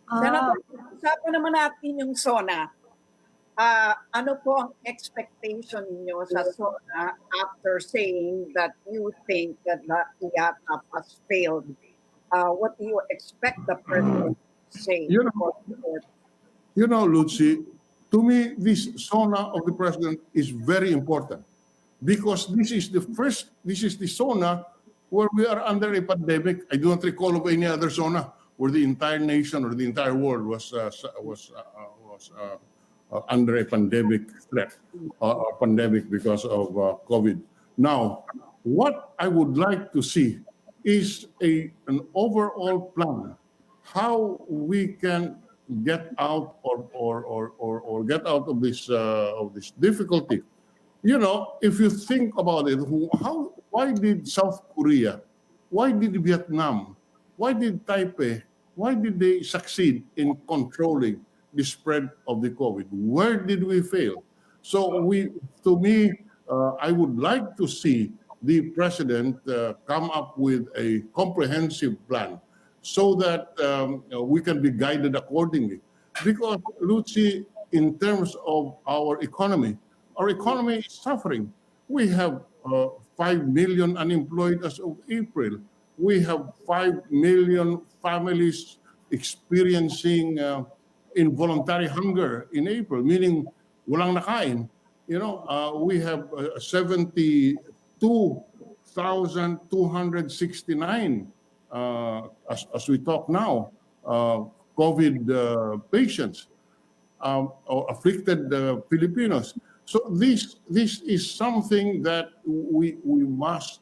Ah, Senator, usapan naman natin yung SONA. Ano po ang expectation ninyo sa SONA after saying that you think that the IATAP has failed? What do you expect the president to say? You know, Lucy, to me, this SONA of the president is very important because this is the SONA where we are under a pandemic. I do not recall of any other SONA where the entire nation or the entire world was under a pandemic threat or pandemic because of COVID. Now, what I would like to see is an overall plan how we can get out or get out of this difficulty. You know, if you think about it, why did South Korea, why did Vietnam, why did Taipei, why did they succeed in controlling the spread of the COVID? Where did we fail? So to me, I would like to see the president come up with a comprehensive plan so that we can be guided accordingly. Because, Lucy, in terms of our economy is suffering. We have 5 million unemployed as of April. We have 5 million families experiencing involuntary hunger in April, meaning walang nakain. You know, we have 72,269 as we talk now, COVID patients or afflicted Filipinos. So this is something that we must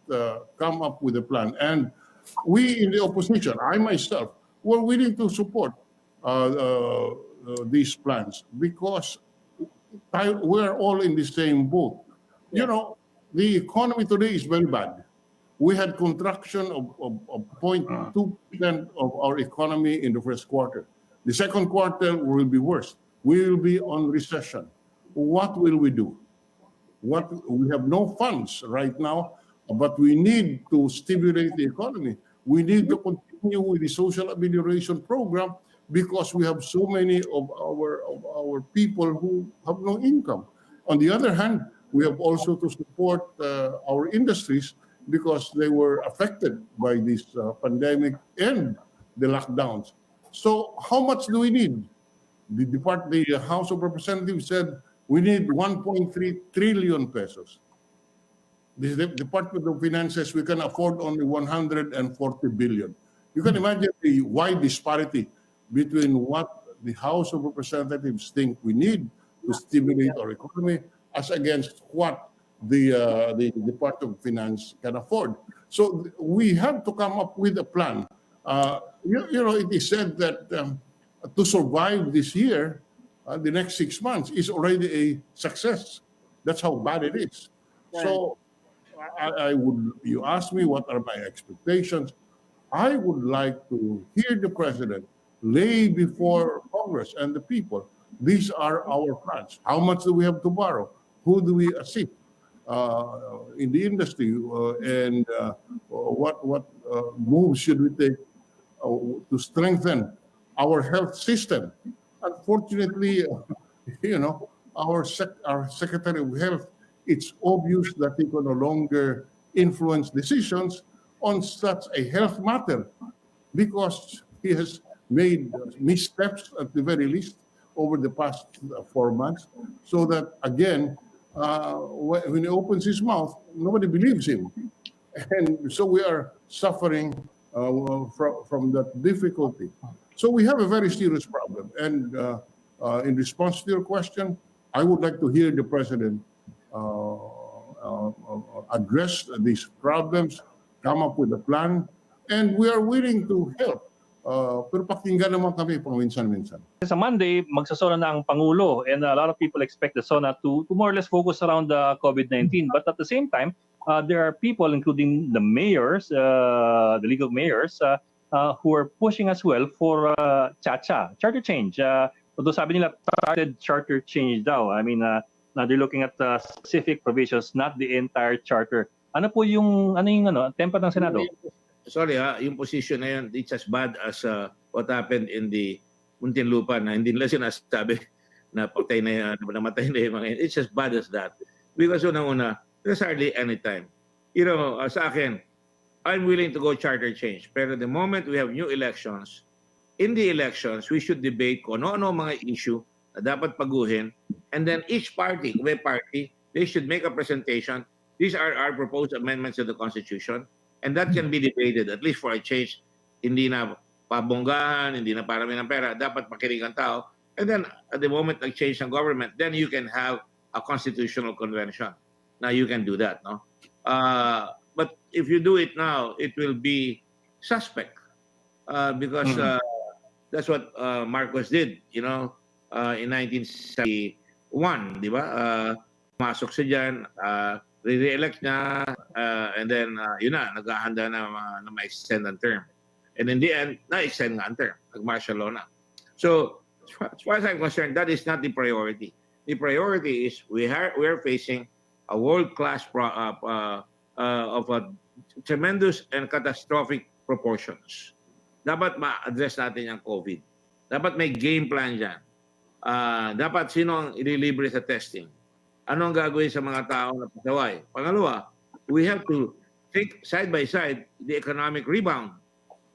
come up with a plan. And we in the opposition, I myself, were willing to support these plans because we're all in the same boat. You know, the economy today is very bad. We had contraction of 0.2% of our economy in the first quarter. The second quarter will be worse. We will be on recession. What will we do? We have no funds right now, but we need to stimulate the economy. We need to continue with the social amelioration program because we have so many of our people who have no income. On the other hand, we have also to support our industries because they were affected by this pandemic and the lockdowns. So how much do we need? The House of Representatives said we need 1.3 trillion pesos. The Department of Finances, we can afford only 140 billion. You can imagine the wide disparity between what the House of Representatives think we need to stimulate our economy as against what the Department of Finance can afford. So we have to come up with a plan. You know, it is said that to survive this year, the next 6 months is already a success. That's how bad it is. Right. So you ask me what are my expectations. I would like to hear the president lay before Congress and the people. These are our plans. How much do we have to borrow? Who do we assist in the industry? And what moves should we take to strengthen our health system? Unfortunately, you know, our Secretary of Health, it's obvious that he can no longer influence decisions on such a health matter because he has made missteps at the very least over the past 4 months, so that again, when he opens his mouth, nobody believes him. And so we are suffering from that difficulty. So we have a very serious problem. And in response to your question, I would like to hear the president address these problems, come up with a plan, and we are willing to help. Pero pakinggan naman kami paminsan-minsan. sa Monday, magsasona na ang Pangulo, and a lot of people expect the SONA to more or less focus around the COVID-19. But at the same time, there are people, including the mayors, the League of Mayors, who are pushing as well for charter change. Although sabi nila targeted charter change daw. I mean, they're looking at specific provisions, not the entire charter. Ano po yung template ng Senado? Sorry, yung position na yan, it's as bad as what happened in the Muntinlupa na hindi nila sinasabi na patay na namatay na yung mga. It's as bad as that. Because unang-una, there's hardly any time. You know, sa akin, I'm willing to go charter change. Pero the moment we have new elections, in the elections, we should debate kung ano-ano mga issue na dapat paguhin. And then each party, kung may party, they should make a presentation. These are our proposed amendments to the Constitution. And that can be debated, at least for a change. Hindi na pabonggahan, hindi na parami ng pera. Dapat makinig ang tao. And then, at the moment nag-change ng government, then you can have a constitutional convention. Now, you can do that, no? But if you do it now, it will be suspect. Because that's what Marcos did, you know, in 1971, di ba? Masok siya dyan, re-elect niya, and then, yun na, naghahanda na ma-extend ang term. And in the end, na-extend nga ang term. Nag-martial law na. So, as far as I'm concerned, that is not the priority. The priority is we are facing a world-class of a tremendous and catastrophic proportions. Dapat ma-address natin yung COVID. Dapat may game plan dyan. Dapat sino ang ililibre sa testing? Ano ang gagawin sa mga tao na pasaway? Pangalawa, we have to take side by side the economic rebound.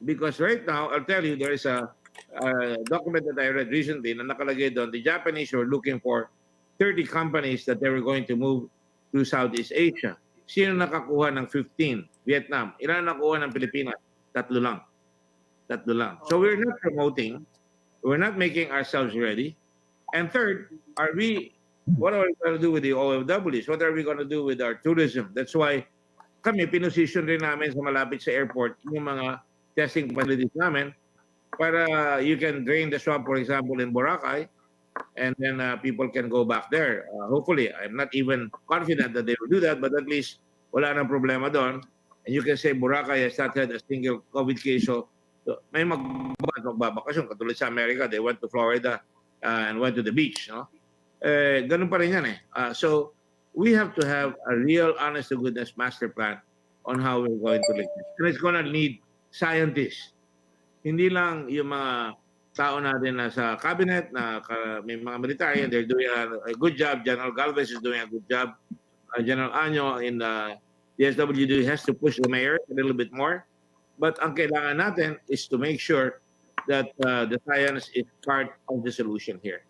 Because right now, I'll tell you, there is a document that I read recently na nakalagay doon, the Japanese were looking for 30 companies that they were going to move to Southeast Asia. Sino nakakuha ng 15? Vietnam. Ilan nakakuha ng Pilipinas? 3 lang. 3 lang. So we're not promoting, we're not making ourselves ready. And third, what are we going to do with the OFWs? What are we going to do with our tourism? That's why kami, pinosisyon rin namin sa malapit sa airport yung mga testing facilities namin para you can drain the swab, for example, in Boracay, and then people can go back there. Hopefully, I'm not even confident that they will do that, but at least wala nang problema doon. And you can say Boracay has not had a single COVID case. So may magbabakasyon. Katulad sa America, they went to Florida and went to the beach. No? Ganun pa rin yan eh. So we have to have a real honest-to-goodness master plan on how we're going to live. And it's gonna need scientists. Hindi lang yung mga tao natin na sa cabinet, na may mga military, they're doing a good job. General Galvez is doing a good job. General Año in the DSWD has to push the mayor a little bit more. But ang kailangan natin is to make sure that the science is part of the solution here.